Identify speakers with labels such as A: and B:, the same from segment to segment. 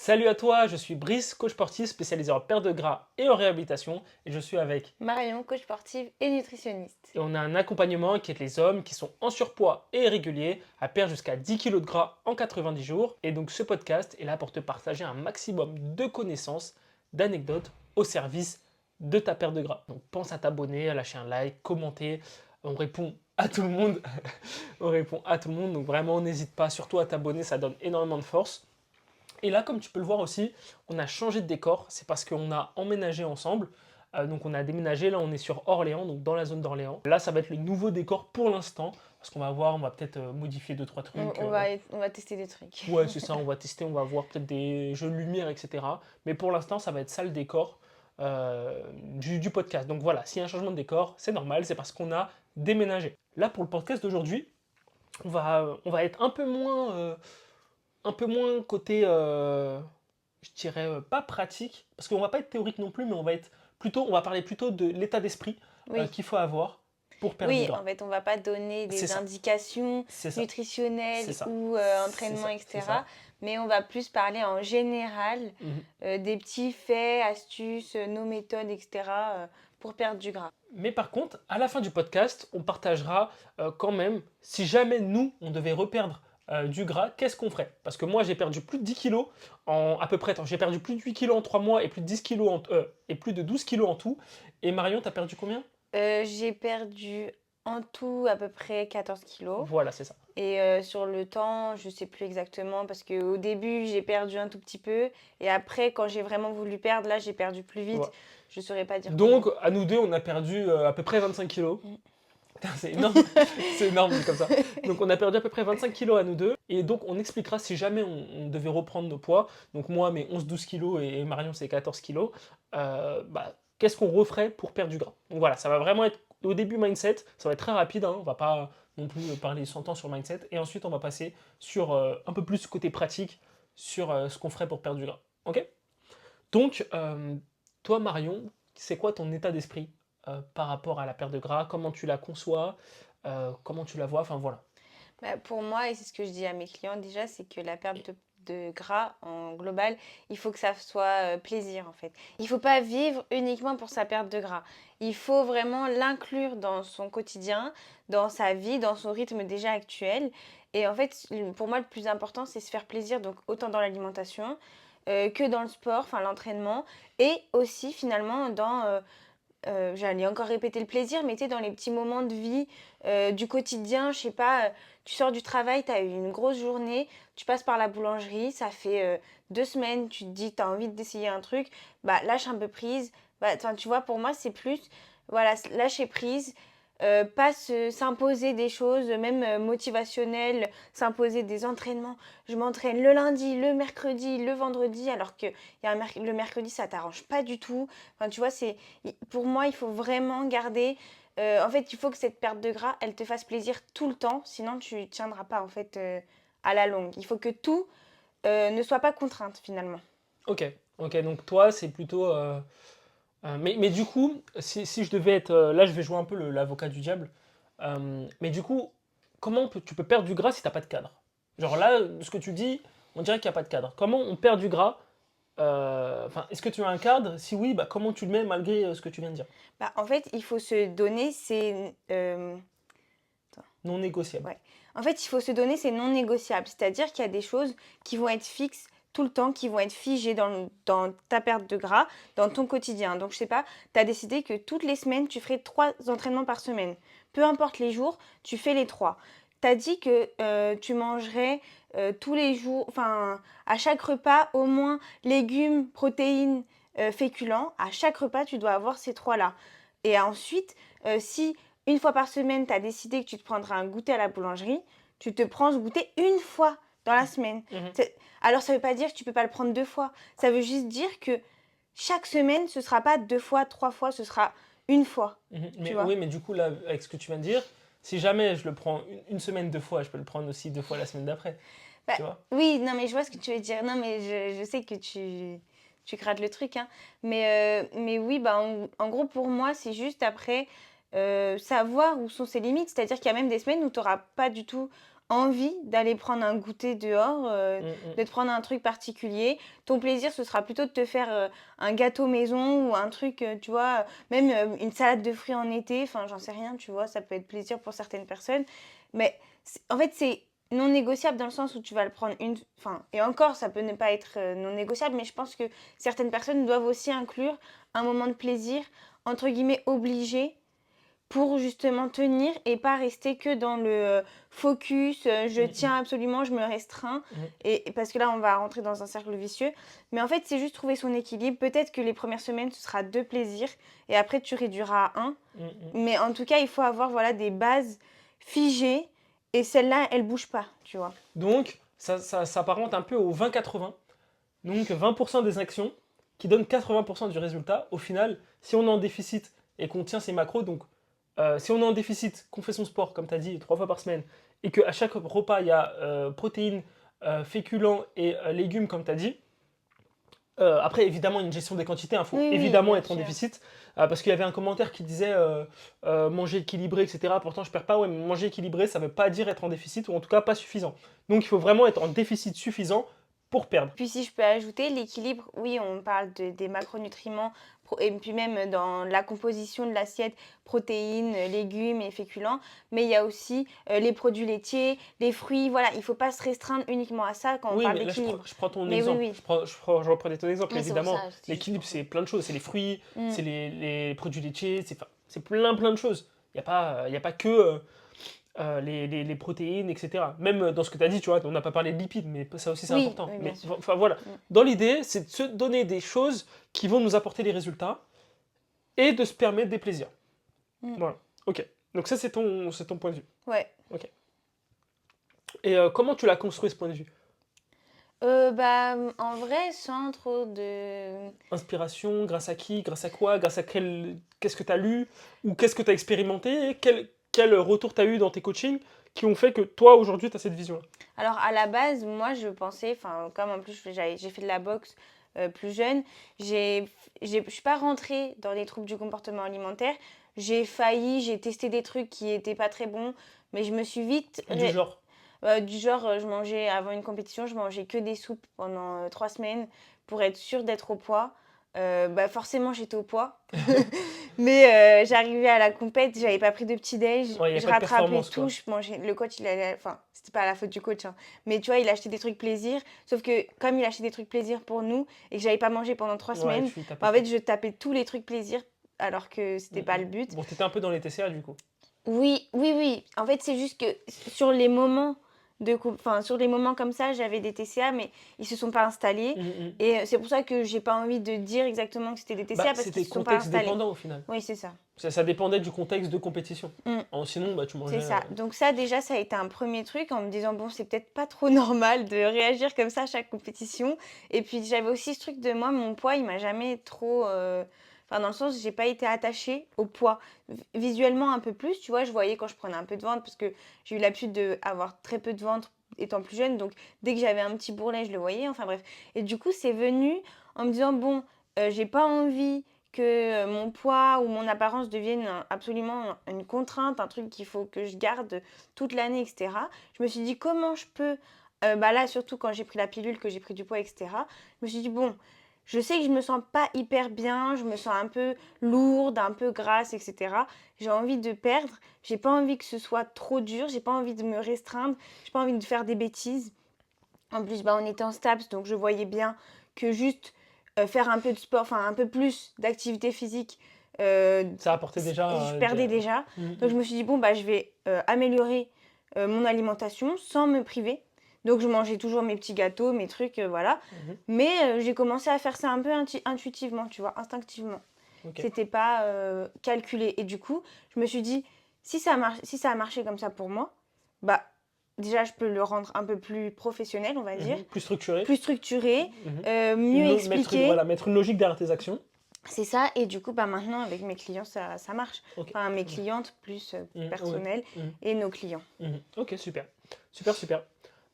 A: Salut à toi, je suis Brice, coach sportif spécialisé en perte de gras et en réhabilitation, et je suis avec.
B: Marion, coach sportive et nutritionniste.
A: Et on a un accompagnement qui aide les hommes qui sont en surpoids et irréguliers à perdre jusqu'à 10 kilos de gras en 90 jours. Et donc ce podcast est là pour te partager un maximum de connaissances, d'anecdotes au service de ta perte de gras. Donc pense à t'abonner, à lâcher un like, commenter. On répond à tout le monde. On répond à tout le monde. Donc vraiment n'hésite pas, surtout à t'abonner, ça donne énormément de force. Et là, comme tu peux le voir aussi, on a changé de décor. C'est parce qu'on a emménagé ensemble. Donc on a déménagé, là on est sur Orléans, donc dans la zone d'Orléans. Là ça va être le nouveau décor pour l'instant, parce qu'on va voir, on va peut-être modifier deux trois
B: On,
A: trucs.
B: on va, on va tester des trucs.
A: Ouais c'est ça, on va tester, on va voir peut-être des jeux de lumière, etc. Mais pour l'instant ça va être ça le décor du podcast. Donc voilà, s'il y a un changement de décor, c'est normal, c'est parce qu'on a déménagé. Là pour le podcast d'aujourd'hui, on va être un peu moins côté, je dirais, pas pratique, parce qu'on va pas être théorique non plus, mais on va parler plutôt de l'état d'esprit
B: Oui,
A: qu'il faut avoir pour perdre du
B: oui,
A: gras.
B: en fait, on va pas donner
A: C'est
B: des
A: ça,
B: indications
A: c'est ça, c'est
B: nutritionnelles
A: ça,
B: ou
A: c'est
B: entraînement,
A: ça, c'est
B: etc.
A: ça.
B: Mais on va plus parler en général
A: Mhm.
B: des petits faits, astuces, nos méthodes, etc. Pour perdre du gras.
A: Mais par contre, à la fin du podcast, on partagera quand même, si jamais nous, on devait reperdre du gras, qu'est-ce qu'on ferait? Parce que moi, j'ai perdu plus de 10 kilos en à peu près, attends, j'ai perdu plus de 8 kilos en 3 mois et plus de 10 kilos et plus de 12 kilos en tout. Et Marion, t'as perdu combien?
B: J'ai perdu en tout à peu près 14 kilos.
A: Voilà, c'est ça.
B: Et sur le temps, je sais plus exactement parce qu'au début, j'ai perdu un tout petit peu. Et après, quand j'ai vraiment voulu perdre, là, j'ai perdu plus vite.
A: Voilà.
B: Je saurais pas dire
A: Donc,
B: combien.
A: à nous deux, on a perdu à peu près 25 kilos.
B: Mm.
A: Putain, c'est énorme, c'est énorme dit comme ça. Donc, on a perdu à peu près 25 kilos à nous deux. Et donc, on expliquera si jamais on devait reprendre nos poids. Donc, moi, mes 11-12 kilos et Marion, c'est 14 kilos. Qu'est-ce qu'on referait pour perdre du gras? Donc, voilà, ça va vraiment être au début mindset. Ça va être très rapide. Hein, on va pas non plus parler 100 ans sur mindset. Et ensuite, on va passer sur un peu plus côté pratique sur ce qu'on ferait pour perdre du gras. Ok? Donc, toi, Marion, c'est quoi ton état d'esprit par rapport à la perte de gras? Comment tu la conçois? Comment tu la vois? Enfin, voilà.
B: Bah, pour moi, et c'est ce que je dis à mes clients déjà, c'est que la perte de gras en global, il faut que ça soit plaisir en fait. Il faut pas vivre uniquement pour sa perte de gras. Il faut vraiment l'inclure dans son quotidien, dans sa vie, dans son rythme déjà actuel. Et en fait, pour moi, le plus important, c'est se faire plaisir, donc autant dans l'alimentation que dans le sport, enfin l'entraînement, et aussi finalement dans j'allais encore répéter le plaisir, mais tu sais, dans les petits moments de vie du quotidien, je sais pas, tu sors du travail, tu as eu une grosse journée, tu passes par la boulangerie, ça fait 2 semaines, tu te dis que tu as envie d'essayer un truc, bah lâche un peu prise. Bah, enfin, tu vois, pour moi, c'est plus, voilà, lâcher prise, pas s'imposer des choses, même motivationnelles, s'imposer des entraînements. Je m'entraîne le lundi, le mercredi, le vendredi, alors que le mercredi, ça t'arrange pas du tout. Enfin, tu vois, pour moi, il faut vraiment garder. En fait, il faut que cette perte de gras, elle te fasse plaisir tout le temps, sinon tu tiendras pas en fait à la longue. Il faut que tout ne soit pas contrainte finalement.
A: Ok, ok, donc toi, c'est plutôt. Mais du coup, si je devais être. Là, je vais jouer un peu l'avocat du diable. Mais du coup, tu peux perdre du gras si t'as pas de cadre? Genre là, ce que tu dis, on dirait qu'il n'y a pas de cadre. Comment on perd du gras? Enfin, est-ce que tu as un cadre? Si oui, bah, comment tu le mets malgré ce que tu viens de dire?
B: Bah, en fait, il faut se donner ces attends,
A: Non négociable.
B: ouais. En fait, il faut se donner ces non négociables. C'est-à-dire qu'il y a des choses qui vont être fixes tout le temps, qui vont être figées dans ta perte de gras, dans ton quotidien. Donc, je sais pas, tu as décidé que toutes les semaines, tu ferais 3 entraînements par semaine. Peu importe les jours, tu fais les 3. Tu as dit que tu mangerais tous les jours, enfin, à chaque repas, au moins légumes, protéines, féculents. À chaque repas, tu dois avoir ces trois-là. Et ensuite, si une fois par semaine, tu as décidé que tu te prendras un goûter à la boulangerie, tu te prends ce goûter une fois dans la semaine.
A: Mhm,
B: Alors, ça ne veut pas dire que tu ne peux pas le prendre 2 fois. Ça veut juste dire que chaque semaine, ce ne sera pas 2 fois, 3 fois, ce sera une fois.
A: mhm.
B: Tu
A: Mais
B: vois?
A: oui, mais du coup, là, avec ce que tu viens de dire, si jamais je le prends une semaine deux fois, je peux le prendre aussi deux fois la semaine d'après.
B: Bah,
A: Tu vois?
B: oui, non, mais je vois ce que tu veux dire. Non, mais je sais que tu grattes le truc, hein. Mais oui, bah, en gros, pour moi, c'est juste après savoir où sont ses limites. C'est-à-dire qu'il y a même des semaines où tu n'auras pas du tout envie d'aller prendre un goûter dehors, de
A: Mm,
B: te prendre un truc particulier. Ton plaisir, ce sera plutôt de te faire un gâteau maison ou un truc, tu vois, même une salade de fruits en été, enfin, j'en sais rien, tu vois, ça peut être plaisir pour certaines personnes. Mais en fait, c'est non négociable dans le sens où tu vas le prendre une... Enfin, et encore, ça peut ne pas être non négociable, mais je pense que certaines personnes doivent aussi inclure un moment de plaisir, entre guillemets, obligé pour justement tenir et pas rester que dans le focus, je
A: mm,
B: tiens absolument, je me restreins,
A: mm,
B: et parce que là, on va rentrer dans un cercle vicieux. Mais en fait, c'est juste trouver son équilibre. Peut-être que les premières semaines, ce sera 2 plaisirs, et après, tu réduiras à 1.
A: mm, mm.
B: Mais en tout cas, il faut avoir voilà, des bases figées, et celle-là, elle bouge pas, tu vois.
A: Donc, ça s'apparente un peu au 20-80. Donc 20% des actions qui donnent 80% du résultat. Au final, si on est en déficit et qu'on tient ses macros, donc si on est en déficit, qu'on fait son sport, comme tu as dit, 3 fois par semaine, et qu'à chaque repas, il y a protéines, féculents et légumes, comme tu as dit, après, évidemment, une gestion des quantités, il faut
B: Oui, oui,
A: évidemment
B: bien
A: être en
B: sûr.
A: déficit, parce qu'il y avait un commentaire qui disait manger équilibré, etc. Pourtant, je perds pas, ouais, mais manger équilibré, ça veut pas dire être en déficit, ou en tout cas pas suffisant. Donc, il faut vraiment être en déficit suffisant pour perdre.
B: Puis si je peux ajouter, l'équilibre, oui, on parle des macronutriments, et puis même dans la composition de l'assiette, protéines, légumes et féculents, mais il y a aussi les produits laitiers, les fruits, voilà, il ne faut pas se restreindre uniquement à ça quand on
A: Oui,
B: parle
A: mais là,
B: d'équilibre.
A: je prends ton
B: Mais oui,
A: exemple.
B: oui,
A: Je reprenais ton exemple.
B: mais c'est pour
A: Évidemment,
B: ça, c'est juste
A: l'équilibre,
B: pour ça.
A: c'est plein de choses. C'est les fruits,
B: Mm.
A: c'est les produits laitiers, c'est plein de choses. Il y a pas que les protéines, etc. Même dans ce que tu as dit, tu vois, on n'a pas parlé de lipides, mais ça aussi, c'est
B: Oui,
A: important.
B: oui, bien
A: Mais
B: sûr.
A: enfin, voilà.
B: Mm.
A: Dans l'idée, c'est de se donner des choses qui vont nous apporter des résultats et de se permettre des plaisirs.
B: Mm.
A: Voilà. Ok. Donc, ça, c'est ton point de vue.
B: Ouais.
A: Ok. Et comment tu l'as construit, ce point de vue?
B: Bah, en vrai, sans trop de...
A: Inspiration, grâce à qui, grâce à quoi, grâce à qu'est-ce que tu as lu, ou qu'est-ce que tu as expérimenté, quel retour tu as eu dans tes coachings qui ont fait que toi, aujourd'hui, tu as cette vision-là.
B: Alors à la base, moi je pensais, enfin comme en plus j'ai fait de la boxe plus jeune, je suis pas rentrée dans les troubles du comportement alimentaire. J'ai failli, j'ai testé des trucs qui étaient pas très bons, mais je me suis vite
A: Du genre.
B: du genre je mangeais avant une compétition, je mangeais que des soupes pendant 3 semaines pour être sûre d'être au poids. Bah forcément j'étais au poids, mais j'arrivais à la compète, j'avais pas pris de petit déj,
A: Ouais, il n'y a
B: je
A: pas de
B: rattrapais
A: performance,
B: tout,
A: quoi.
B: je mangeais. Le coach il allait, enfin c'était pas la faute du coach, hein, mais tu vois il achetait des trucs plaisir, sauf que comme il achetait des trucs plaisir pour nous et que j'avais pas mangé pendant trois
A: Ouais,
B: semaines,
A: tu tapais
B: bah, en
A: tout.
B: fait je tapais tous les trucs plaisir alors que
A: Mm,
B: c'était pas
A: mm.
B: le but.
A: Bon, t'étais un peu dans les TCA, du coup.
B: Oui, oui, oui. En fait, c'est juste que sur les moments enfin, sur les moments comme ça, j'avais des TCA, mais ils se sont pas installés.
A: Mm, mm.
B: Et c'est pour ça que j'ai pas envie de dire exactement que c'était des
A: Bah,
B: TCA parce qu'ils
A: c'était
B: se sont pas
A: contexte
B: installés.
A: dépendant, au final.
B: Oui, c'est ça.
A: Ça dépendait du contexte de compétition.
B: Mm,
A: Sinon, bah, tu
B: c'est
A: mangeais...
B: ça. Donc ça, déjà, ça a été un premier truc en me disant, bon, c'est peut-être pas trop normal de réagir comme ça à chaque compétition. Et puis, j'avais aussi ce truc de moi, mon poids, il m'a jamais trop... Enfin, dans le sens, j'ai pas été attachée au poids. Visuellement, un peu plus, tu vois, je voyais quand je prenais un peu de ventre, parce que j'ai eu l'habitude d'avoir très peu de ventre étant plus jeune. Donc, dès que j'avais un petit bourrelet, je le voyais. Enfin, bref. Et du coup, c'est venu en me disant, bon, j'ai pas envie que mon poids ou mon apparence devienne absolument une contrainte, un truc qu'il faut que je garde toute l'année, etc. Je me suis dit comment je peux, bah là surtout quand j'ai pris la pilule, que j'ai pris du poids, etc. Je me suis dit bon, je sais que je me sens pas hyper bien, je me sens un peu lourde, un peu grasse, etc. J'ai envie de perdre, j'ai pas envie que ce soit trop dur, j'ai pas envie de me restreindre, j'ai pas envie de faire des bêtises. En plus, bah, on était en STAPS, donc je voyais bien que juste faire un peu de sport, enfin un peu plus d'activité physique, euh,
A: Ça apportait déjà...
B: je perdais déjà.
A: Mm,
B: Donc
A: mm.
B: je me suis dit, bon, bah, je vais améliorer mon alimentation sans me priver. Donc je mangeais toujours mes petits gâteaux, mes trucs, voilà.
A: Mhm.
B: Mais j'ai commencé à faire ça un peu intuitivement, tu vois, instinctivement.
A: Ok.
B: C'était pas calculé. Et du coup, je me suis dit, si ça a marché comme ça pour moi, bah déjà je peux le rendre un peu plus professionnel, on va dire,
A: Mhm. Plus structuré.
B: plus structuré,
A: Mhm.
B: mieux expliqué.
A: Voilà, mettre une logique derrière tes actions.
B: C'est ça. Et du coup, bah maintenant avec mes clients, ça marche.
A: Ok,
B: Enfin, mes
A: ça marche.
B: clientes plus
A: Ouais.
B: personnelles
A: Mhm.
B: et nos clients.
A: Mhm. Ok, super. Super, super.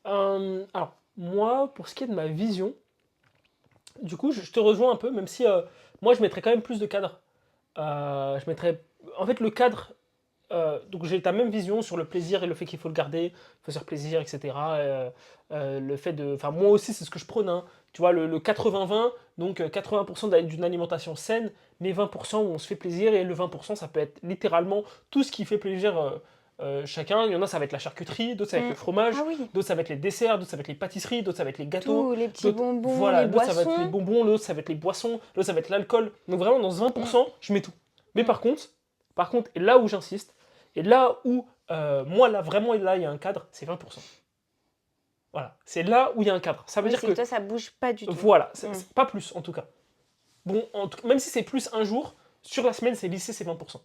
A: Alors, moi, pour ce qui est de ma vision, du coup, je te rejoins un peu, même si moi, je mettrais quand même plus de cadre. Je mettrais... En fait, le cadre, donc j'ai ta même vision sur le plaisir et le fait qu'il faut le garder, il faut se faire plaisir, etc. Le fait de, enfin moi aussi c'est ce que je prône, hein. Tu vois le 80-20, donc 80% d'une alimentation saine, mais 20% où on se fait plaisir et le 20% ça peut être littéralement tout ce qui fait plaisir chacun. Il y en a ça va être la charcuterie, d'autres ça va être
B: Mm.
A: le fromage,
B: Ah oui,
A: d'autres ça va être les desserts, d'autres ça va être les pâtisseries, d'autres ça va être les gâteaux,
B: tous les petits
A: d'autres
B: bonbons,
A: voilà,
B: les
A: d'autres ça va être les
B: boissons.
A: bonbons, d'autres ça va être les boissons, d'autres ça va être l'alcool. Donc vraiment dans ce
B: Mm.
A: 20%, je mets tout. Mais
B: Mm.
A: par contre, et là où j'insiste, et là où, moi, là, vraiment, là, il y a un cadre, c'est 20%. Voilà, c'est là où il y a un cadre. Ça veut
B: Oui,
A: dire
B: c'est que
A: que,
B: toi, ça bouge pas du tout.
A: voilà,
B: Mm.
A: pas plus, en tout cas. Bon, même si c'est plus un jour, sur la semaine, c'est lissé, c'est 20%.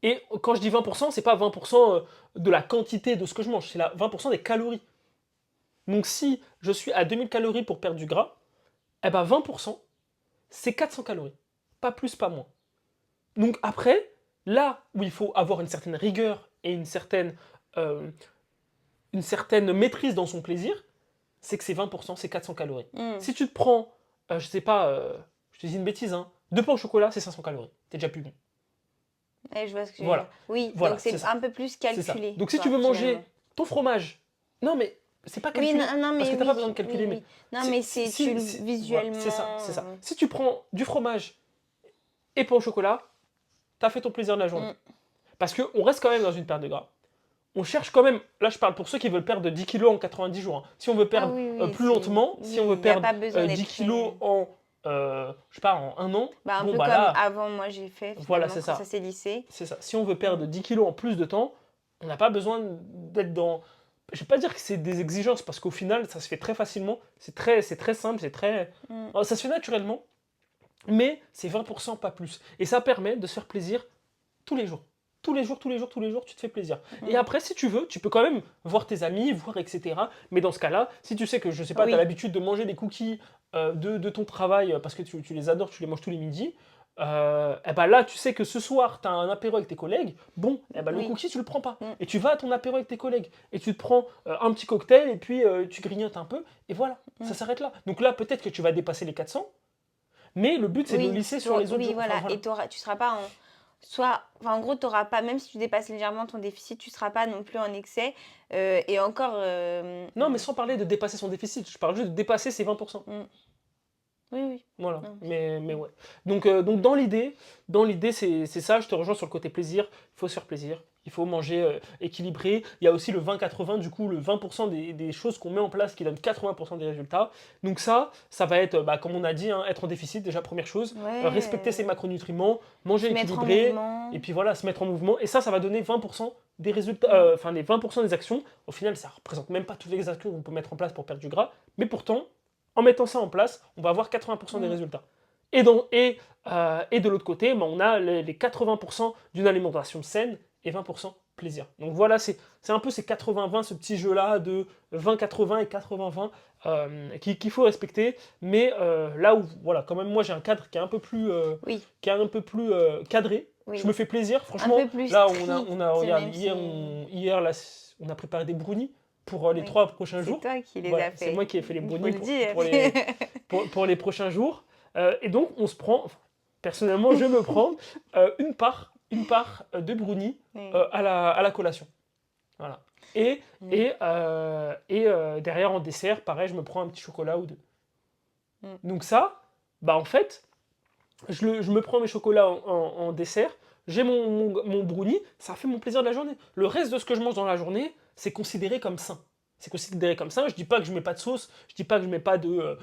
A: Et quand je dis 20%, c'est pas 20% de la quantité de ce que je mange, c'est 20% des calories. Donc si je suis à 2000 calories pour perdre du gras, eh ben 20%, c'est 400 calories. Pas plus, pas moins. Donc après, là où il faut avoir une certaine rigueur et euh, une certaine maîtrise dans son plaisir, c'est que c'est 20%, c'est 400 calories.
B: Mm.
A: Si tu te prends, je sais pas, je te dis une bêtise, hein, 2 pains au chocolat, c'est 500 calories. T'es déjà plus bon.
B: Et je vois ce que je veux dire.
A: Voilà,
B: Oui,
A: voilà,
B: donc
A: c'est
B: c'est
A: ça.
B: un peu plus
A: C'est ça.
B: calculé,
A: Donc si tu
B: quoi,
A: veux
B: finalement.
A: manger ton fromage, non mais c'est pas
B: Oui,
A: calculé,
B: non, non,
A: parce
B: mais
A: que t'as pas
B: oui,
A: besoin de
B: oui,
A: calculer, mais
B: oui. Non, mais c'est tu
A: voilà, c'est ça, c'est ça.
B: visuellement.
A: Si tu prends du fromage et pain au chocolat, t'as fait ton plaisir de la journée.
B: Mm.
A: Parce qu'on reste quand même dans une perte de gras. On cherche quand même, là je parle pour ceux qui veulent perdre 10 kilos en 90 jours, hein. Si on veut
B: Ah
A: perdre
B: oui, oui,
A: plus
B: c'est.
A: lentement, si on
B: Oui,
A: veut
B: il n'y a
A: perdre
B: pas besoin d'être
A: 10 kilos
B: très.
A: en, je sais pas, en un an,
B: Bah, un
A: bon
B: peu
A: bah
B: comme
A: là,
B: avant, moi, j'ai fait,
A: voilà,
B: finalement,
A: c'est
B: quand ça
A: ça.
B: s'est lissé.
A: C'est ça. Si on veut
B: Mm.
A: perdre 10 kilos en plus de temps, on n'a pas besoin d'être dans... Je vais pas dire que c'est des exigences, parce qu'au final, ça se fait très facilement, c'est très simple, c'est très...
B: Mm.
A: Ça se fait naturellement, mais c'est 20%, pas plus. Et ça permet de se faire plaisir tous les jours. Tous les jours, tous les jours, tous les jours, tu te fais plaisir. Et
B: Mm.
A: après, si tu veux, tu peux quand même voir tes amis, voir, etc. Mais dans ce cas-là, si tu sais que, je sais pas, tu as
B: Oui,
A: l'habitude de manger des cookies de ton travail parce que tu les adores, tu les manges tous les midis, et ben là, tu sais que ce soir, tu as un apéro avec tes collègues, bon, et ben le
B: oui.
A: cookie, tu le prends pas.
B: Mm.
A: Et tu vas à ton apéro avec tes collègues, et tu te prends un petit cocktail, et puis tu grignotes un peu, et voilà, ça
B: Mm.
A: s'arrête là. Donc là, peut-être que tu vas dépasser les 400, mais le but, c'est de le
B: Oui,
A: lisser sur les autres
B: oui,
A: jours. Enfin,
B: voilà.
A: voilà.
B: Et tu seras pas en. Soit, enfin, en gros, tu pas, même si tu dépasses légèrement ton déficit, tu seras pas non plus en excès. Et encore.
A: Non, mais sans parler de dépasser son déficit, je parle juste de dépasser ses 20%.
B: Mm. Oui, oui.
A: Voilà,
B: Non,
A: mais ouais. Donc dans l'idée c'est ça, je te rejoins sur le côté plaisir, il faut se faire plaisir, il faut manger équilibré. Il y a aussi le 20-80, du coup le 20% des choses qu'on met en place qui donnent 80% des résultats. Donc ça va être, bah, comme on a dit, hein, être en déficit déjà première chose,
B: ouais.
A: respecter ses macronutriments, manger
B: Se mettre en
A: équilibré,
B: mouvement.
A: et puis voilà, se mettre en mouvement. Et ça va donner 20% des résultats,
B: Mm.
A: enfin les 20% des actions. Au final, ça représente même pas toutes les actions qu'on peut mettre en place pour perdre du gras, mais pourtant, en mettant ça en place, on va avoir 80% des
B: Mm.
A: résultats. Et de l'autre côté, ben, on a les 80% d'une alimentation saine et 20% plaisir. Donc voilà, c'est un peu ces 80-20, ce petit jeu-là de 20-80 et 80-20 qu'il faut respecter. Mais là où, voilà, quand même, moi j'ai un cadre qui est un peu plus,
B: Oui,
A: cadré. Je me
B: oui.
A: fais plaisir,
B: Un
A: franchement.
B: peu plus
A: Là,
B: strict,
A: regarde,
B: même si.
A: hier là, on a préparé des brownies pour les
B: Oui.
A: 3 prochains
B: C'est
A: jours.
B: toi qui les
A: Voilà,
B: as
A: c'est
B: fait.
A: moi qui ai fait les
B: Il faut
A: brownies
B: le dire.
A: pour les prochains jours. Et donc, on se prend, enfin, personnellement, je me prends une part de brownie
B: Oui.
A: à la collation. Voilà. Et,
B: Oui.
A: derrière, en dessert, pareil, je me prends un petit chocolat ou deux.
B: Mm.
A: Donc ça, bah en fait, je me prends mes chocolats en dessert, j'ai mon brownie, ça fait mon plaisir de la journée. Le reste de ce que je mange dans la journée, c'est considéré comme sain. C'est considéré comme sain. Je dis pas que je mets pas de sauce, je dis pas que je mets pas de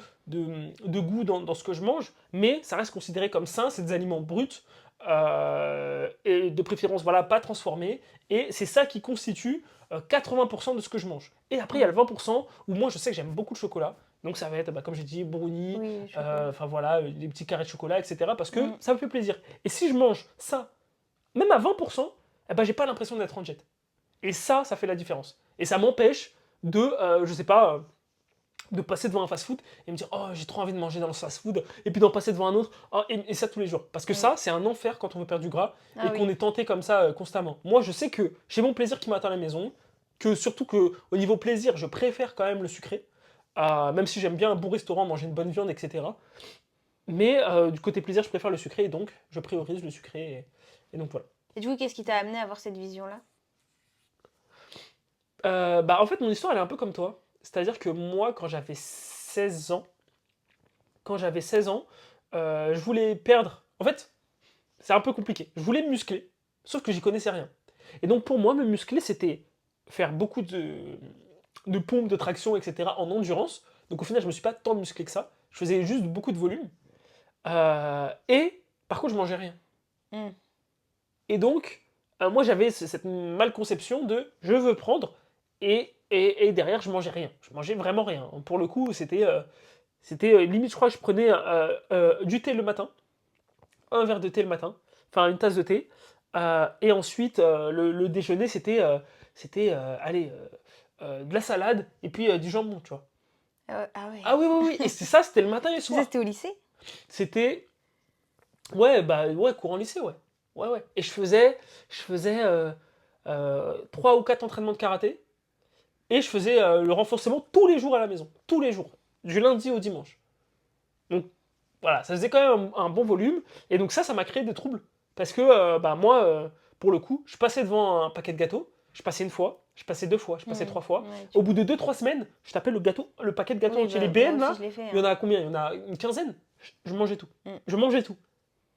A: goût dans ce que je mange, mais ça reste considéré comme sain. C'est des aliments bruts et de préférence voilà pas transformés. Et c'est ça qui constitue 80% de ce que je mange. Et après il y a le 20% où moi je sais que j'aime beaucoup le chocolat. Donc ça va être, bah, comme j'ai dit, brownie,
B: Oui, chocolat.
A: enfin voilà, des petits carrés de chocolat, etc. Parce que
B: Mm.
A: ça me fait plaisir. Et si je mange ça, même à 20%, eh ben, j'ai pas l'impression d'être en jet. Et ça fait la différence. Et ça m'empêche de, je sais pas, de passer devant un fast-food et me dire, oh, j'ai trop envie de manger dans ce fast-food, et puis d'en passer devant un autre, oh, et ça tous les jours. Parce que
B: Mm.
A: ça, c'est un enfer quand on veut perdre du gras
B: Ah
A: et qu'on
B: oui.
A: est tenté comme ça constamment. Moi, je sais que j'ai mon plaisir qui m'attend à la maison, que surtout que au niveau plaisir, je préfère quand même le sucré, même si j'aime bien un bon restaurant, manger une bonne viande, etc. Mais du côté plaisir, je préfère le sucré, et donc je priorise le sucré, et donc voilà.
B: Et du coup, qu'est-ce qui t'a amené à avoir cette vision-là?
A: En fait, mon histoire, elle est un peu comme toi. C'est-à-dire que moi, quand j'avais 16 ans, je voulais perdre. En fait, c'est un peu compliqué. Je voulais me muscler, sauf que j'y connaissais rien. Et donc, pour moi, me muscler, c'était faire beaucoup de pompes, de traction, etc. en endurance. Donc, au final, je me suis pas tant musclé que ça. Je faisais juste beaucoup de volume. Et par contre, je mangeais rien.
B: Hmm.
A: Et donc, moi, j'avais cette malconception de je veux prendre et derrière, je mangeais rien. Je mangeais vraiment rien. Pour le coup, c'était limite, je crois que je prenais du thé le matin, un verre de thé le matin, enfin une tasse de thé. Et ensuite, le déjeuner, allez, de la salade et puis du jambon, tu vois.
B: Ah ouais.
A: Ah oui, oui, oui. Et c'est ça, c'était le matin et le
B: Ça,
A: soir.
B: c'était au lycée?
A: C'était, ouais, ouais, courant lycée, ouais. Ouais, ouais. Et je faisais 3 ou 4 entraînements de karaté. Et je faisais le renforcement tous les jours à la maison. Tous les jours. Du lundi au dimanche. Donc voilà, ça faisait quand même un bon volume. Et donc ça m'a créé des troubles. Parce que moi, pour le coup, je passais devant un paquet de gâteaux. Je passais une fois, je passais deux fois, je passais
B: Hmm.
A: trois fois.
B: Ouais,
A: Au bout de 2, 3 semaines, je tapais le paquet de gâteaux
B: Oui,
A: entier. Les
B: moi
A: BN
B: aussi,
A: là,
B: je l'ai fait.
A: il y en
B: Hein.
A: a combien? Il y en a une quinzaine. Je mangeais tout.
B: Hmm.
A: Je mangeais tout.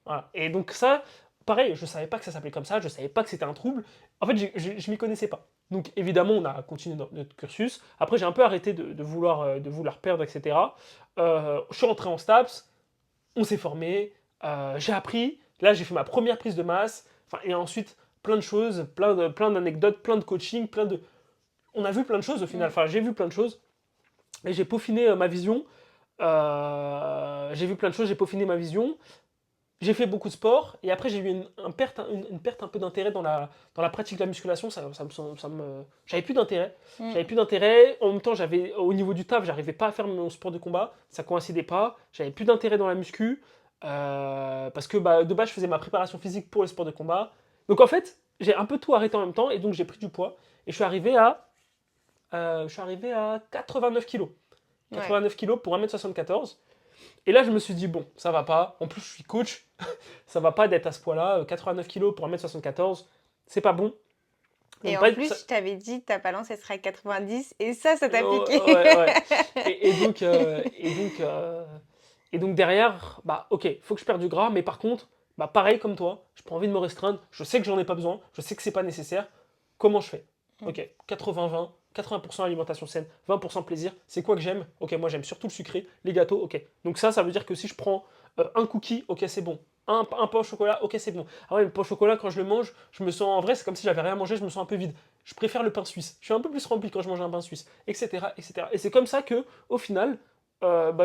A: Voilà. Et donc ça, pareil, je savais pas que ça s'appelait comme ça, je savais pas que c'était un trouble. En fait, je m'y connaissais pas. Donc évidemment, on a continué notre cursus. Après, j'ai un peu arrêté de vouloir perdre, etc. Je suis rentré en STAPS, on s'est formé, j'ai appris. Là, j'ai fait ma première prise de masse. Enfin, et ensuite, plein de choses, plein d'anecdotes, plein de coaching, On a vu plein de choses au final.
B: Hmm.
A: Enfin, j'ai vu plein de choses. Et j'ai peaufiné ma vision. J'ai vu plein de choses, j'ai peaufiné ma vision. J'ai fait beaucoup de sport et après j'ai eu une perte un peu d'intérêt dans la pratique de la musculation. J'avais plus d'intérêt.
B: Hmm.
A: J'avais plus d'intérêt. En même temps, au niveau du taf, j'arrivais pas à faire mon sport de combat. Ça coïncidait pas. J'avais plus d'intérêt dans la muscu parce que de base, je faisais ma préparation physique pour le sport de combat. Donc en fait, j'ai un peu tout arrêté en même temps et donc j'ai pris du poids et je suis arrivé à 89 kilos.
B: Ouais.
A: 89 kilos pour 1m74. Et là, je me suis dit, bon, ça va pas. En plus, je suis coach. Ça va pas d'être à ce poids-là. 89 kilos pour 1m74, c'est pas bon.
B: Et
A: Donc,
B: en plus, je t'avais dit, ta balance, elle sera à 90. Et ça t'a piqué.
A: Ouais, ouais. Et donc derrière, ok, faut que je perde du gras, mais par contre, pareil comme toi, j'ai pas envie de me restreindre. Je sais que j'en ai pas besoin. Je sais que c'est pas nécessaire. Comment je fais? Ok, 80-20, 80% alimentation saine, 20% plaisir. C'est quoi que j'aime? Ok, moi j'aime surtout le sucré, les gâteaux, ok. Donc ça veut dire que si je prends un cookie, ok, c'est bon. Un pain au chocolat, ok, c'est bon. Ah ouais, le pain au chocolat, quand je le mange, je me sens, en vrai, c'est comme si j'avais rien mangé, je me sens un peu vide. Je préfère le pain suisse. Je suis un peu plus rempli quand je mange un pain suisse, etc., etc. Et c'est comme ça que, au final,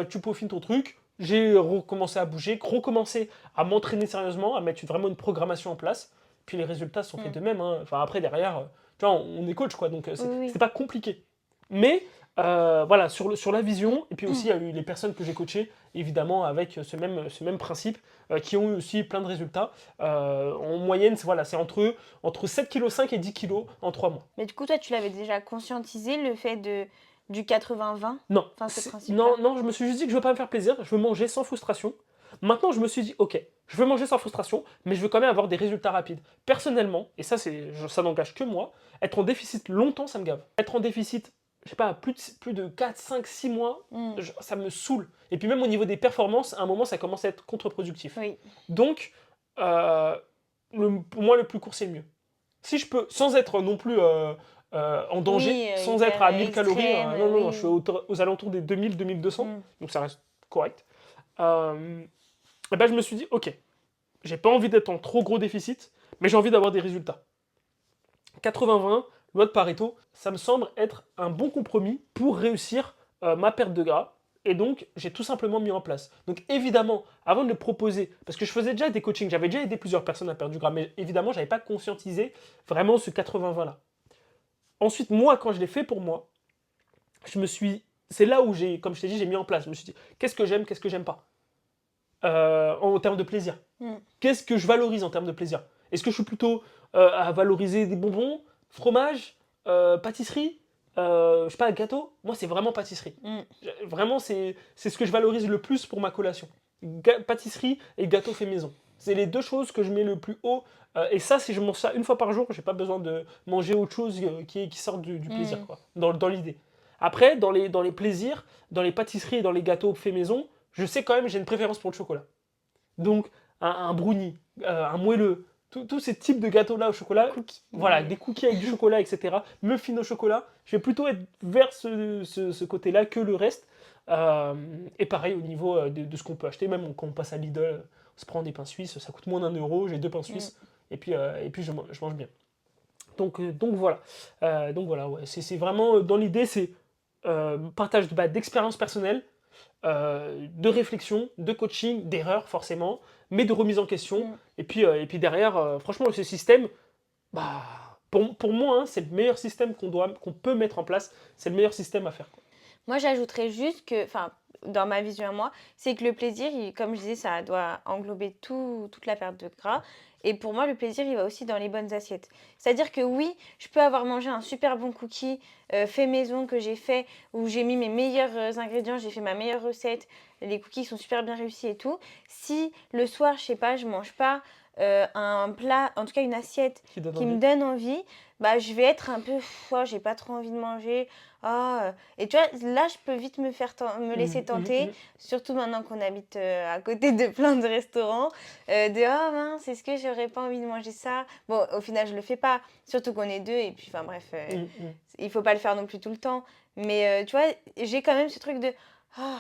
A: tu peaufines ton truc. J'ai recommencé à bouger, recommencé à m'entraîner sérieusement, à mettre vraiment une programmation en place. Puis les résultats se sont faits
B: Mm.
A: d'eux-mêmes. Hein. Enfin, après, derrière, tu vois, on est coach, quoi, donc
B: Oui.
A: c'était pas compliqué. Mais voilà, sur la vision, et puis aussi, il y a eu les personnes que j'ai coachées, évidemment, avec ce même principe, qui ont eu aussi plein de résultats. En moyenne, c'est entre 7,5 kg et 10 kg en 3 mois.
B: Mais du coup, toi, tu l'avais déjà conscientisé, le fait du 80-20?
A: Non,
B: Enfin, ce principe-là.
A: non, non, je me suis juste dit que je veux pas me faire plaisir, je veux manger sans frustration. Maintenant, je me suis dit, ok, je veux manger sans frustration, mais je veux quand même avoir des résultats rapides. Personnellement, et ça n'engage que moi, être en déficit longtemps, ça me gave. Être en déficit, je sais pas, plus de 4, 5, 6 mois,
B: Mm.
A: ça me saoule. Et puis même au niveau des performances, à un moment, ça commence à être contre-productif.
B: Oui.
A: Donc, pour moi, le plus court, c'est le mieux. Si je peux, sans être non plus en danger,
B: Oui,
A: sans
B: hyper
A: être à 1000 calories,
B: extrême,
A: non, non, non,
B: oui.
A: je suis aux alentours des 2000-2200,
B: Mm.
A: donc ça reste correct. Et ben je me suis dit, ok, j'ai pas envie d'être en trop gros déficit, mais j'ai envie d'avoir des résultats. 80-20, loi de Pareto, ça me semble être un bon compromis pour réussir ma perte de gras. Et donc, j'ai tout simplement mis en place. Donc, évidemment, avant de le proposer, parce que je faisais déjà des coachings, j'avais déjà aidé plusieurs personnes à perdre du gras, mais évidemment, je n'avais pas conscientisé vraiment ce 80-20 là. Ensuite, moi, quand je l'ai fait pour moi, c'est là où comme je t'ai dit, j'ai mis en place. Je me suis dit, qu'est-ce que j'aime pas en termes de plaisir.
B: Mm.
A: Qu'est-ce que je valorise en termes de plaisir? Est-ce que je suis plutôt à valoriser des bonbons, fromage, pâtisserie, je sais pas, gâteau? Moi, c'est vraiment pâtisserie.
B: Mm.
A: Vraiment, c'est ce que je valorise le plus pour ma collation. Pâtisserie et gâteau fait maison. C'est les deux choses que je mets le plus haut. Et ça, si je mange ça une fois par jour, j'ai pas besoin de manger autre chose qui sort du plaisir,
B: Mm.
A: quoi, dans l'idée. Après, dans les plaisirs, dans les pâtisseries et dans les gâteaux faits maison, je sais quand même que j'ai une préférence pour le chocolat. Donc, un brownie, un moelleux, tous ces types de gâteaux-là au chocolat,
B: Cookie.
A: voilà, des cookies avec du chocolat, etc., muffins au chocolat, je vais plutôt être vers ce côté-là que le reste. Euh, et pareil au niveau de ce qu'on peut acheter, même quand on passe à Lidl, on se prend des pains suisses, ça coûte moins d'1 euro, j'ai 2 pains
B: Mm.
A: suisses, et puis je mange bien. Donc voilà. Donc voilà, ouais. C'est vraiment, dans l'idée, c'est partage d'expériences personnelles, de réflexion, de coaching, d'erreurs forcément, mais de remise en question.
B: Mm.
A: Et puis derrière, franchement, ce système, bah, pour moi, hein, c'est le meilleur système qu'on peut mettre en place. C'est le meilleur système à faire, quoi.
B: Moi, j'ajouterais juste que, enfin, dans ma vision à moi, c'est que le plaisir, comme je disais, ça doit englober toute la perte de gras. Et pour moi, le plaisir, il va aussi dans les bonnes assiettes. C'est-à-dire que oui, je peux avoir mangé un super bon cookie fait maison que j'ai fait, où j'ai mis mes meilleurs ingrédients, j'ai fait ma meilleure recette, les cookies sont super bien réussis et tout. Si le soir, je sais pas, je mange pas un plat, en tout cas une assiette
A: Qui donne
B: qui me
A: envie.
B: donne envie, bah je vais être un peu, oh, j'ai pas trop envie de manger. Ah, et tu vois, là, je peux vite me laisser tenter, surtout maintenant qu'on habite à côté de plein de restaurants, de oh mince, est-ce que j'aurais pas envie de manger ça? Bon, au final, je le fais pas, surtout qu'on est deux, et puis, enfin bref, il faut pas le faire non plus tout le temps. Mais tu vois, j'ai quand même ce truc de ah,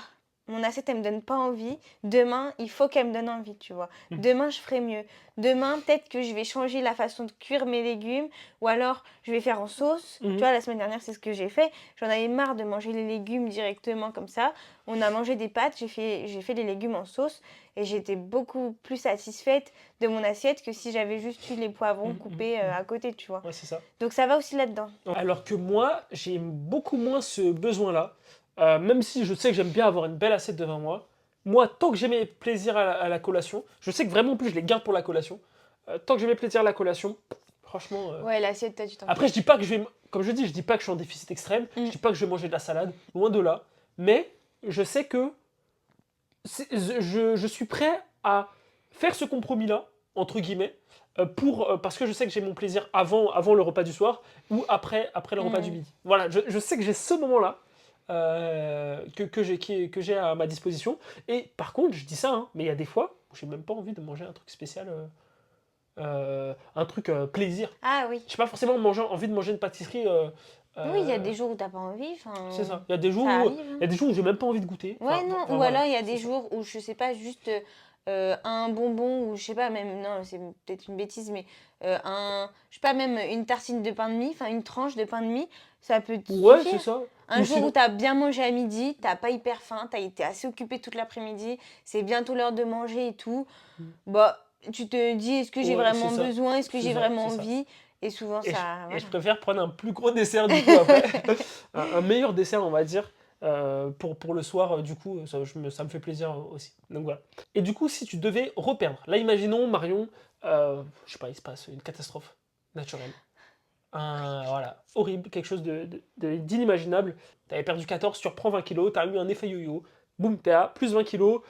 B: mon assiette, elle me donne pas envie. Demain, il faut qu'elle me donne envie, tu vois.
A: Mm.
B: Demain, je ferai mieux. Demain, peut-être que je vais changer la façon de cuire mes légumes, ou alors je vais faire en sauce. Tu vois, la semaine dernière, c'est ce que j'ai fait. J'en avais marre de manger les légumes directement comme ça. On a mangé des pâtes, j'ai fait les légumes en sauce et j'étais beaucoup plus satisfaite de mon assiette que si j'avais juste eu les poivrons coupés à côté, tu vois.
A: Ouais, c'est ça.
B: Donc ça va aussi là-dedans.
A: Alors que moi, j'ai beaucoup moins ce besoin-là. Même si je sais que j'aime bien avoir une belle assiette devant moi, moi, tant que j'ai mes plaisirs à la collation, je sais que vraiment, en plus, je les garde pour la collation. Tant que j'ai mes plaisirs à la collation, franchement.
B: Ouais, l'assiette, toi, tu t'en
A: Après, je dis pas que je vais. Comme je dis, je dis pas que je suis en déficit extrême.
B: Mm.
A: Je dis pas que je vais manger de la salade. Loin de là. Mais je sais que je suis prêt à faire ce compromis-là, entre guillemets, parce que je sais que j'ai mon plaisir avant le repas du soir ou après le repas du
B: Mm.
A: midi. Voilà, je sais que j'ai ce moment-là que j'ai à ma disposition. Et par contre, je dis ça, hein, mais il y a des fois où j'ai même pas envie de manger un truc spécial, un truc plaisir.
B: Ah oui.
A: J'ai pas forcément envie de manger une pâtisserie.
B: Oui, il y a des jours où t'as pas envie.
A: C'est ça. Il y a des jours
B: Ça
A: où
B: arrive, hein.
A: il y a des jours où j'ai même pas envie de goûter.
B: Ouais, non. Ou
A: Voilà,
B: alors, il y a
A: c'est
B: des
A: ça.
B: jours où, je sais pas, juste un bonbon ou je sais pas, même, non, c'est peut-être une bêtise, mais je sais pas, même une tartine de pain de mie, enfin une tranche de pain de mie, ça peut te
A: Ouais, c'est
B: suffire.
A: ça.
B: Un
A: Ou
B: jour où
A: sinon,
B: t'as bien mangé à midi, t'as pas hyper faim, t'as été assez occupé toute l'après-midi, c'est bientôt l'heure de manger et tout. Bah, tu te dis, est-ce que j'ai
A: ouais, c'est
B: vraiment
A: ça.
B: besoin, est-ce que
A: C'est
B: j'ai
A: ça,
B: vraiment
A: c'est ça.
B: envie? Et souvent,
A: Et je,
B: ça,
A: et je
B: voilà.
A: préfère prendre un plus gros dessert du coup après. Un meilleur dessert, on va dire, pour le soir, du coup, ça me fait plaisir aussi. Donc voilà. Et du coup, si tu devais reperdre, là, imaginons, Marion, je sais pas, il se passe une catastrophe naturelle. Voilà, horrible, quelque chose d'inimaginable. Tu avais perdu 14, tu reprends 20 kilos, tu as eu un effet yo-yo, boum, t'es à plus 20 kilos.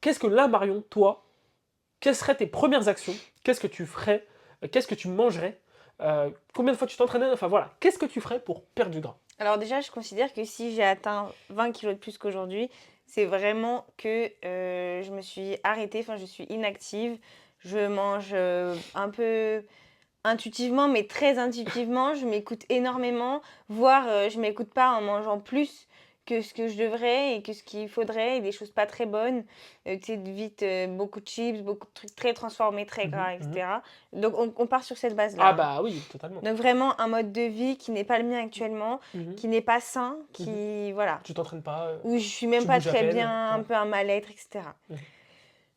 A: Qu'est-ce que là, Marion, toi, quelles seraient tes premières actions? Qu'est-ce que tu ferais? Qu'est-ce que tu mangerais? Combien de fois tu t'entraînais? Enfin voilà, qu'est-ce que tu ferais pour perdre du gras?
B: Alors déjà, je considère que si j'ai atteint 20 kilos de plus qu'aujourd'hui, c'est vraiment que je me suis arrêtée, enfin je suis inactive. Je mange un peu intuitivement, mais très intuitivement. Je m'écoute énormément, voire je m'écoute pas en mangeant plus que ce que je devrais et que ce qu'il faudrait, et des choses pas très bonnes. Tu sais, vite, beaucoup de chips, beaucoup de trucs très transformés, très
A: Mhm,
B: gras,
A: mhm.
B: etc. Donc on part sur cette base-là,
A: Ah
B: hein.
A: bah oui, totalement.
B: Donc vraiment un mode de vie qui n'est pas le mien actuellement,
A: Mhm,
B: qui n'est pas sain,
A: mhm.
B: qui voilà,
A: Tu t'entraînes pas,
B: où je suis même
A: tu
B: pas
A: bouges à
B: très
A: peine.
B: bien, un
A: Ouais.
B: peu un mal-être, etc.
A: Mhm.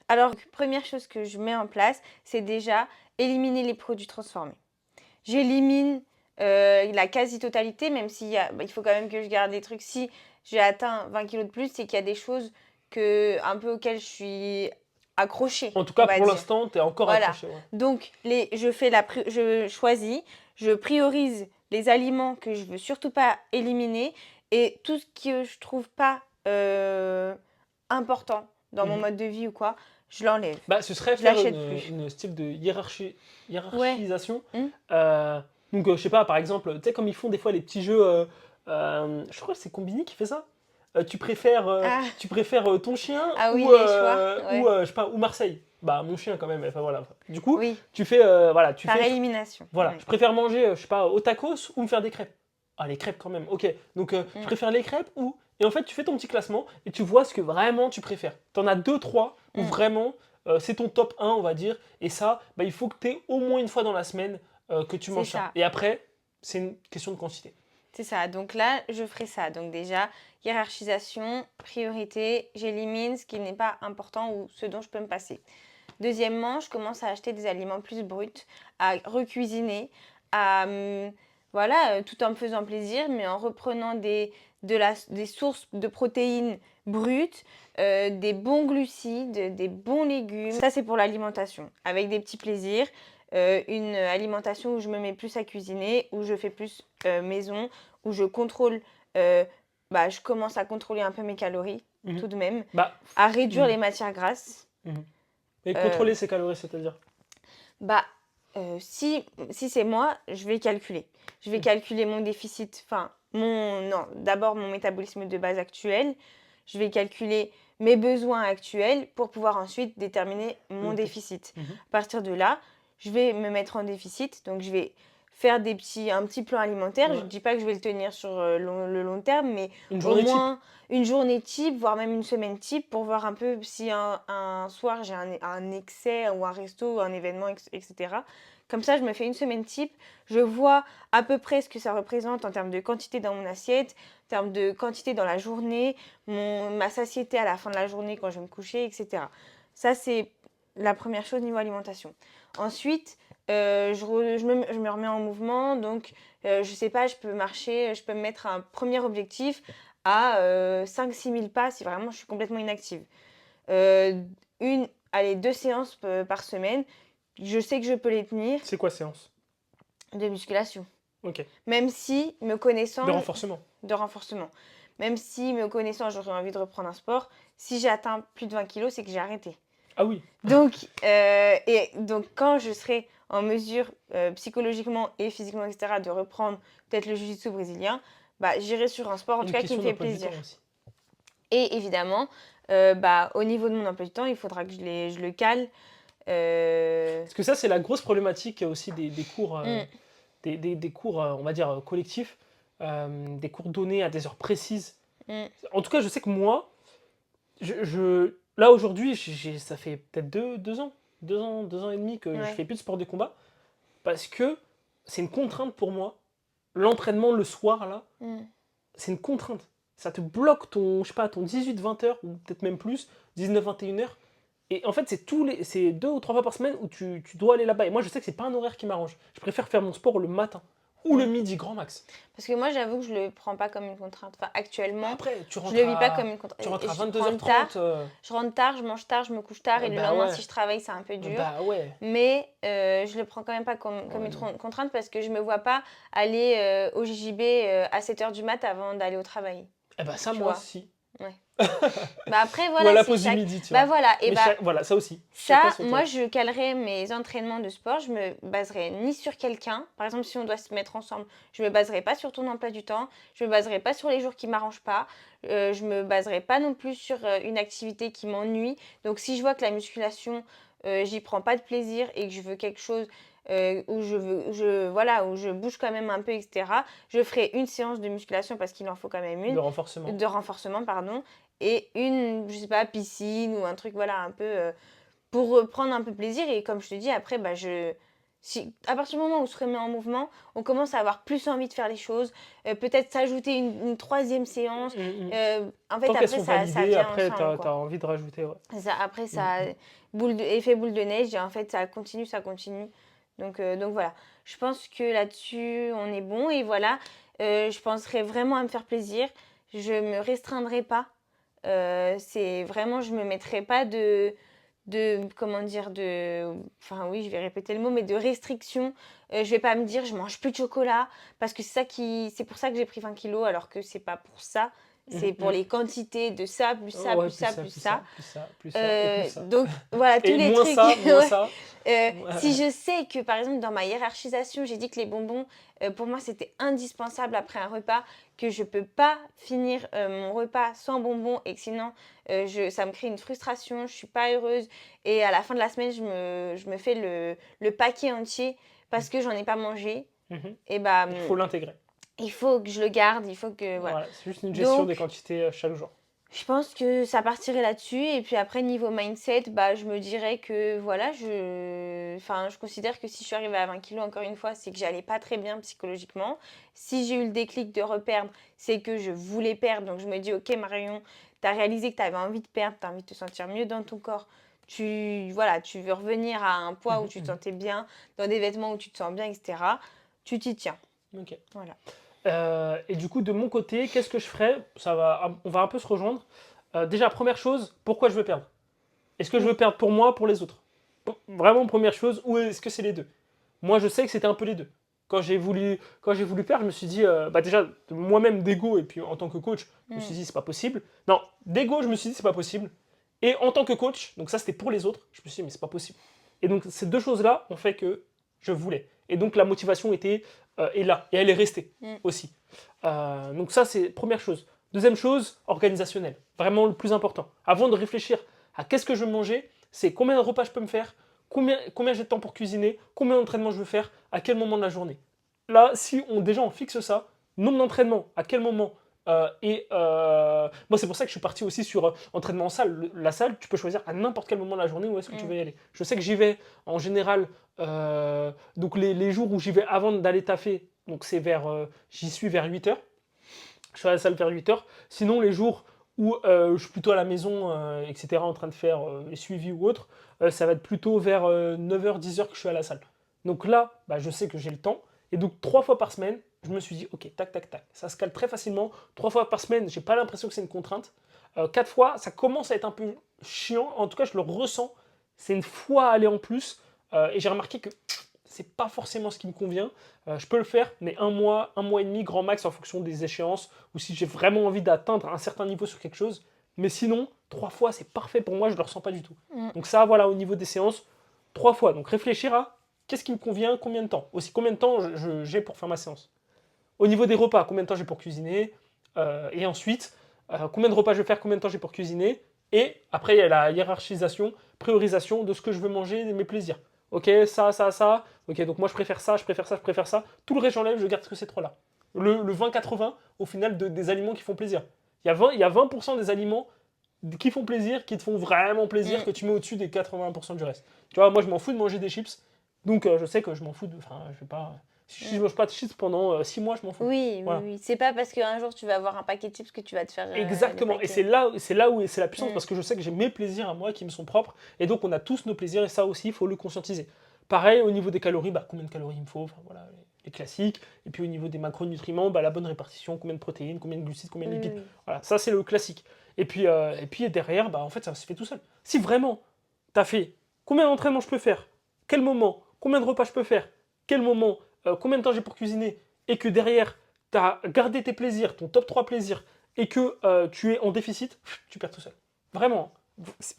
B: Alors, première chose que je mets en place, c'est déjà éliminer les produits transformés. J'élimine la quasi-totalité, même s'il y a, il faut quand même que je garde des trucs. Si j'ai atteint 20 kilos de plus, c'est qu'il y a des choses un peu auxquelles je suis accrochée,
A: En tout
B: on
A: cas,
B: va
A: pour
B: dire.
A: l'instant, t'es encore
B: Voilà.
A: accroché. Ouais.
B: Donc, je choisis, je priorise les aliments que je veux surtout pas éliminer et tout ce que je trouve pas important, dans mon
A: Mhm.
B: mode de vie ou quoi, je l'enlève.
A: Bah, ce serait
B: Je
A: faire
B: l'achète plus.
A: une style de
B: Ouais.
A: hiérarchisation.
B: Hmm.
A: Euh, donc, je sais pas, par exemple, tu sais, comme ils font des fois les petits jeux, je crois que c'est Combini qui fait ça.
B: Ah,
A: Tu préfères ton chien
B: ah oui, les choix. Ouais.
A: je sais pas, ou Marseille. Bah, mon chien quand même. Enfin, voilà. Du coup,
B: Oui,
A: tu fais, voilà, tu
B: par
A: fais,
B: élimination.
A: voilà,
B: Ouais.
A: je préfère manger, je sais pas, au tacos ou me faire des crêpes. Ah, les crêpes quand même. Ok. Donc, je
B: Hmm.
A: préfère les crêpes ou. Et en fait, tu fais ton petit classement et tu vois ce que vraiment tu préfères. T'en as deux, trois où
B: Hmm.
A: vraiment c'est ton top 1, on va dire. Et ça, bah, il faut que tu aies au moins une fois dans la semaine que tu
B: C'est
A: manges ça.
B: ça.
A: Et après, c'est une question de quantité.
B: C'est ça. Donc là, je ferai ça. Donc déjà, hiérarchisation, priorité, j'élimine ce qui n'est pas important ou ce dont je peux me passer. Deuxièmement, je commence à acheter des aliments plus bruts, à recuisiner, voilà, tout en me faisant plaisir, mais en reprenant des sources de protéines brutes, des bons glucides, des bons légumes. Ça, c'est pour l'alimentation, avec des petits plaisirs. Une alimentation où je me mets plus à cuisiner, où je fais plus maison, où je contrôle, je commence à contrôler un peu mes calories,
A: Mhm.
B: tout de même,
A: Bah,
B: à réduire
A: mhm,
B: les matières grasses.
A: mhm. Et
B: Euh,
A: contrôler ses calories, c'est-à-dire.
B: Bah, si c'est moi, je vais calculer. Je vais
A: Mhm.
B: calculer mon déficit, enfin, non, d'abord mon métabolisme de base actuel. Je vais calculer mes besoins actuels pour pouvoir ensuite déterminer mon
A: Le test.
B: déficit.
A: Mhm.
B: À partir de là, je vais me mettre en déficit, donc je vais faire un petit plan alimentaire. Je
A: Ouais.
B: ne dis pas que je vais le tenir sur le long terme, mais
A: Une
B: au
A: journée type.
B: moins une journée type, voire même une semaine type, pour voir un peu si un soir j'ai un excès ou un resto ou un événement, etc. Comme ça, je me fais une semaine type, je vois à peu près ce que ça représente en termes de quantité dans mon assiette, en termes de quantité dans la journée, ma satiété à la fin de la journée quand je vais me coucher, etc. Ça, c'est la première chose niveau alimentation. Ensuite, je me remets en mouvement, donc je sais pas, je peux marcher, je peux me mettre un premier objectif à 5-6 000 pas si vraiment je suis complètement inactive. Euh, allez, 2 séances par semaine, je sais que je peux les tenir
A: C'est quoi séance?
B: de musculation.
A: Ok.
B: Même si, me
A: De
B: connaissant,
A: renforcement.
B: de renforcement. Même si, me connaissant, j'aurais envie de reprendre un sport, si j'ai atteint plus de 20 kilos, c'est que j'ai arrêté.
A: Ah oui.
B: Donc, quand je serai en mesure, psychologiquement et physiquement, etc., de reprendre peut-être le jiu-jitsu brésilien, bah, j'irai sur un sport, en tout
A: Une
B: cas, qui me
A: question
B: fait
A: d'emploi du
B: plaisir.
A: temps aussi.
B: Et évidemment, au niveau de mon emploi du temps, il faudra que je le cale.
A: Parce que ça, c'est la grosse problématique aussi des cours,
B: Mm,
A: des cours on va dire, collectifs, des cours donnés à des heures précises.
B: mm,
A: En tout cas, je sais que moi, là aujourd'hui, ça fait peut-être 2 ans, 2 ans et demi que je
B: ouais.
A: fais plus de sport de combat, parce que c'est une contrainte pour moi. L'entraînement le soir, là,
B: Mm.
A: c'est une contrainte. Ça te bloque ton, je sais pas, ton 18-20 heures, ou peut-être même plus, 19-21 heures. Et en fait, c'est 2 ou 3 fois par semaine où tu dois aller là-bas. Et moi, je sais que c'est pas un horaire qui m'arrange. Je préfère faire mon sport le matin ou le
B: Mm.
A: midi, grand max.
B: Parce que moi, j'avoue que je le prends pas comme une contrainte. Enfin,
A: Bah
B: actuellement,
A: après,
B: je le vis pas comme une contrainte.
A: tu rentres à
B: Je rentre tard,
A: 22h30.
B: je rentre tard, je mange tard, je me couche tard, et le
A: Bah
B: lendemain,
A: ouais,
B: si je travaille, c'est un peu dur.
A: bah ouais.
B: Mais je le prends quand même pas comme
A: Ouais,
B: une
A: non.
B: contrainte parce que je me vois pas aller au JJB à 7 h du mat avant d'aller au travail.
A: Eh bah ça,
B: Tu
A: moi
B: vois?
A: aussi.
B: Ouais. Bah après,
A: Ou à
B: voilà,
A: la
B: c'est
A: pause du
B: chaque.
A: midi, tu
B: Bah
A: vois.
B: voilà, et
A: Mais
B: bah
A: voilà, ça aussi. Chacun
B: ça,
A: son
B: moi,
A: truc.
B: je calerai mes entraînements de sport. Je me baserai ni sur quelqu'un. Par exemple, si on doit se mettre ensemble, je me baserai pas sur ton emploi du temps. Je me baserai pas sur les jours qui m'arrangent pas. Je me baserai pas non plus sur une activité qui m'ennuie. Donc, si je vois que la musculation, j'y prends pas de plaisir et que je veux quelque chose voilà, où je bouge quand même un peu, etc., je ferai une séance de musculation parce qu'il en faut quand même
A: De
B: une,
A: renforcement.
B: de renforcement, pardon, et une, je sais pas, piscine ou un truc, voilà, un peu pour reprendre un peu plaisir. Et comme je te dis, après, si, à partir du moment où on se remet en mouvement, on commence à avoir plus envie de faire les choses, peut-être s'ajouter une troisième séance.
A: Mm, mm.
B: En fait,
A: Tant qu'elles
B: après,
A: sont
B: ça
A: validées,
B: vient
A: après,
B: ensemble,
A: t'as
B: quoi.
A: envie de rajouter, ouais.
B: Ça, après,
A: Mm,
B: ça,
A: mm.
B: effet boule de neige, et en fait, ça continue, ça continue. Donc voilà, je pense que là-dessus, on est bon. Et voilà, je penserai vraiment à me faire plaisir. Je me restreindrai pas. C'est vraiment, je me mettrai pas comment dire, enfin oui, je vais répéter le mot, mais de restriction. Je vais pas me dire, je mange plus de chocolat, parce que c'est pour ça que j'ai pris 20 kilos, alors que c'est pas pour ça. C'est pour les quantités de ça, plus ça,
A: Ouais,
B: plus ça, plus ça.
A: plus ça, plus ça, et plus ça.
B: Donc voilà, tous
A: Et
B: les
A: moins
B: trucs.
A: ça, moins
B: Ouais.
A: ça.
B: Si je sais que, par exemple, dans ma hiérarchisation, j'ai dit que les bonbons, pour moi, c'était indispensable après un repas, que je peux pas finir mon repas sans bonbons et que sinon, ça me crée une frustration, je suis pas heureuse. Et à la fin de la semaine, je me fais le paquet entier parce que j'en ai pas mangé.
A: Mhm.
B: Et bah,
A: Il faut l'intégrer.
B: il faut que je le garde, il faut que... Voilà.
A: Voilà, c'est juste une gestion
B: Donc,
A: des quantités chaque jour.
B: je pense que ça partirait là-dessus. Et puis après, niveau mindset, bah, je me dirais que voilà, je considère que si je suis arrivée à 20 kilos, encore une fois, c'est que j'allais pas très bien psychologiquement. Si j'ai eu le déclic de reperdre, c'est que je voulais perdre. Donc je me dis, ok Marion, tu as réalisé que tu avais envie de perdre, tu as envie de te sentir mieux dans ton corps. Voilà, tu veux revenir à un poids où tu te sentais bien, dans des vêtements où tu te sens bien, etc. Tu t'y tiens.
A: Ok.
B: Voilà.
A: Et du coup, de mon côté, qu'est-ce que je ferais? On va un peu se rejoindre. Déjà, première chose, pourquoi je veux perdre? Est-ce que je veux perdre pour moi, pour les autres? Vraiment, première chose, ou est-ce que c'est les deux? Moi, je sais que c'était un peu les deux. Quand j'ai voulu perdre, je me suis dit, bah déjà, moi-même d'ego, et puis en tant que coach, je me suis dit, c'est pas possible. Non, d'ego, je me suis dit, c'est pas possible. Et en tant que coach, donc ça, c'était pour les autres, je me suis dit, mais c'est pas possible. Et donc, ces deux choses-là ont fait que je voulais. Et donc, la motivation est là, et elle est restée aussi. Donc ça, c'est première chose. Deuxième chose, organisationnelle. Vraiment le plus important. Avant de réfléchir à qu'est-ce que je veux manger, c'est combien de repas je peux me faire, combien j'ai de temps pour cuisiner, combien d'entraînements je veux faire, à quel moment de la journée. Là, si déjà on fixe ça, nombre d'entraînements, à quel moment, moi c'est pour ça que je suis parti aussi sur entraînement en salle. La salle, tu peux choisir à n'importe quel moment de la journée où est-ce que tu veux y aller. Je sais que j'y vais en général, donc les jours où j'y vais avant d'aller taffer, donc j'y suis vers 8h. Je suis à la salle vers 8h. Sinon, les jours où je suis plutôt à la maison, etc., en train de faire les suivis ou autre, ça va être plutôt vers 9h, 10h que je suis à la salle. Donc là, bah, je sais que j'ai le temps. Et donc, 3 fois par semaine, je me suis dit, ok, tac, tac, tac. Ça se cale très facilement. 3 fois par semaine, j'ai pas l'impression que c'est une contrainte. 4 fois, ça commence à être un peu chiant. En tout cas, je le ressens. C'est une fois aller en plus. Et j'ai remarqué que c'est pas forcément ce qui me convient. Je peux le faire, mais un mois et demi, grand max, en fonction des échéances, ou si j'ai vraiment envie d'atteindre un certain niveau sur quelque chose. Mais sinon, 3 fois, c'est parfait pour moi, je ne le ressens pas du tout. Donc ça, voilà, au niveau des séances, 3 fois. Donc réfléchir à qu'est-ce qui me convient, combien de temps. Aussi, combien de temps j'ai pour faire ma séance. Au niveau des repas, combien de temps j'ai pour cuisiner. Et ensuite, combien de repas je vais faire, combien de temps j'ai pour cuisiner. Et après, il y a la hiérarchisation, priorisation de ce que je veux manger, de mes plaisirs. Ok, ça. Ok, donc moi je préfère ça, je préfère ça, je préfère ça. Tout le reste, j'enlève, je garde que ces trois-là. Le 20-80, au final, des aliments qui font plaisir. Il y a 20% des aliments qui font plaisir, qui te font vraiment plaisir, que tu mets au-dessus des 80% du reste. Tu vois, moi je m'en fous de manger des chips, donc je sais que je m'en fous de. Enfin, je vais pas. Si je mange pas de chips pendant 6 mois, je m'en fous.
B: Oui,
A: Voilà.
B: oui. C'est pas parce qu'un jour tu vas avoir un paquet de chips que tu vas te faire.
A: Exactement,
B: le
A: et
B: paquet.
A: c'est là où c'est la puissance, parce que je sais que j'ai mes plaisirs à moi qui me sont propres, et donc on a tous nos plaisirs, et ça aussi, il faut le conscientiser. Pareil, au niveau des calories, bah, combien de calories il me faut, enfin, voilà, les classiques, et puis au niveau des macronutriments, bah, la bonne répartition, combien de protéines, combien de glucides, combien de lipides.
B: Oui.
A: Voilà, ça c'est le classique. Et puis derrière, bah, en fait, ça se fait tout seul. Si vraiment, tu as fait combien d'entraînements je peux faire, quel moment, combien de repas je peux faire, quel moment, combien de temps j'ai pour cuisiner, et que derrière, tu as gardé tes plaisirs, ton top 3 plaisirs, et que tu es en déficit, tu perds tout seul. Vraiment.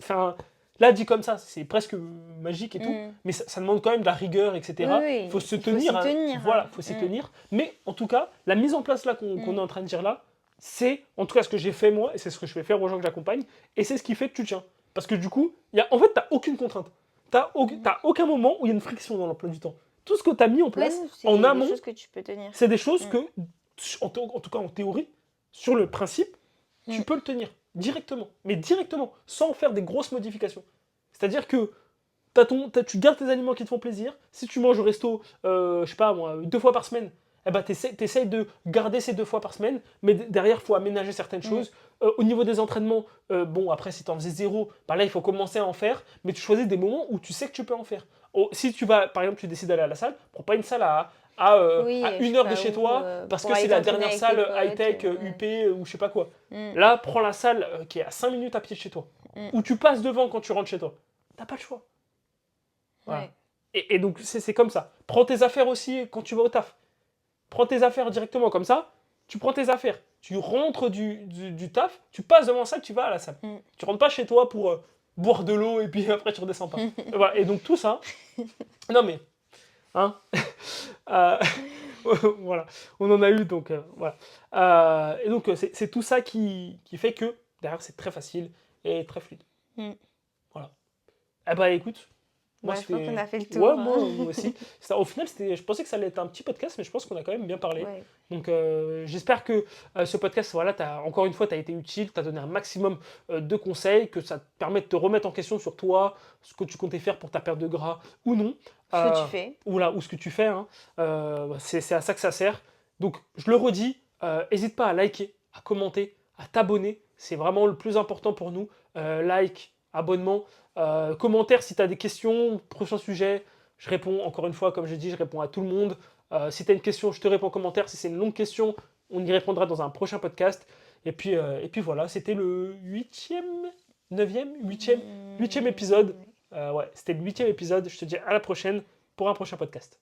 A: Enfin, là, dit comme ça, c'est presque magique et tout, mais ça demande quand même de la rigueur, etc.
B: Oui,
A: Faut se
B: il faut
A: tenir.
B: s'y tenir,
A: Voilà,
B: hein.
A: faut s'y tenir. Mais en tout cas, la mise en place là qu'on est en train de dire là, c'est en tout cas ce que j'ai fait moi, et c'est ce que je vais faire aux gens que j'accompagne, et c'est ce qui fait que tu tiens. Parce que du coup, en fait, tu n'as aucune contrainte. T'as aucun moment où il y a une friction dans l'emploi du temps. Tout ce que tu as mis en place en amont,
B: des choses que tu peux tenir.
A: c'est des choses que, en tout cas en théorie, sur le principe, tu peux le tenir directement. Mais directement, sans faire des grosses modifications. C'est-à-dire que tu gardes tes aliments qui te font plaisir. Si tu manges au resto, je sais pas moi, 2 fois par semaine, eh ben, t'essayes de garder ces 2 fois par semaine, mais derrière, il faut aménager certaines choses. Au niveau des entraînements, bon, après, si tu en faisais 0, bah là, il faut commencer à en faire, mais tu choisis des moments où tu sais que tu peux en faire. Si tu vas, par exemple, tu décides d'aller à la salle, prends pas une salle à
B: Oui, je
A: 1
B: sais
A: heure
B: pas
A: de chez
B: où,
A: toi, parce
B: pour
A: que
B: aller
A: c'est la
B: t'entraîner
A: dernière
B: avec
A: salle
B: tes potes,
A: high-tech, UP ou je sais pas quoi.
B: Mm.
A: Là, prends la salle qui est à 5 minutes à pied de chez toi, où tu passes devant quand tu rentres chez toi. T'as pas le choix. Voilà.
B: Ouais.
A: Et donc, c'est comme ça. Prends tes affaires aussi quand tu vas au taf. Prends tes affaires directement comme ça. Tu prends tes affaires. tu rentres du taf, tu passes devant ça, tu vas à la salle.
B: Mm.
A: Tu rentres pas chez toi pour boire de l'eau et puis après tu redescends pas. Voilà. Et donc tout ça, non mais, hein, euh, voilà, on en a eu donc voilà. Et donc c'est tout ça qui fait que derrière c'est très facile et très fluide.
B: Mm.
A: Voilà. Eh ben écoute, moi
B: Ouais, je pense qu'on
A: c'était.
B: a fait le tour.
A: Ouais, moi aussi. Au final, je pensais que ça allait être un petit podcast, mais je pense qu'on a quand même bien parlé.
B: Ouais.
A: Donc j'espère que ce podcast, voilà, encore une fois, tu as été utile, tu as donné un maximum de conseils, que ça te permet de te remettre en question sur toi, ce que tu comptais faire pour ta perte de gras ou non.
B: Ce que tu fais.
A: Ou ce que tu fais. Hein. C'est à ça que ça sert. Donc je le redis, n'hésite pas à liker, à commenter, à t'abonner. C'est vraiment le plus important pour nous. Like, abonnement, commentaire si tu as des questions, prochain sujet. Je réponds, encore une fois, comme j'ai dit, je réponds à tout le monde. Si tu as une question, je te réponds en commentaire. Si c'est une longue question, on y répondra dans un prochain podcast. Et puis voilà, c'était le 8e, 9e, 8e épisode. Ouais, c'était le 8e épisode. Je te dis à la prochaine pour un prochain podcast.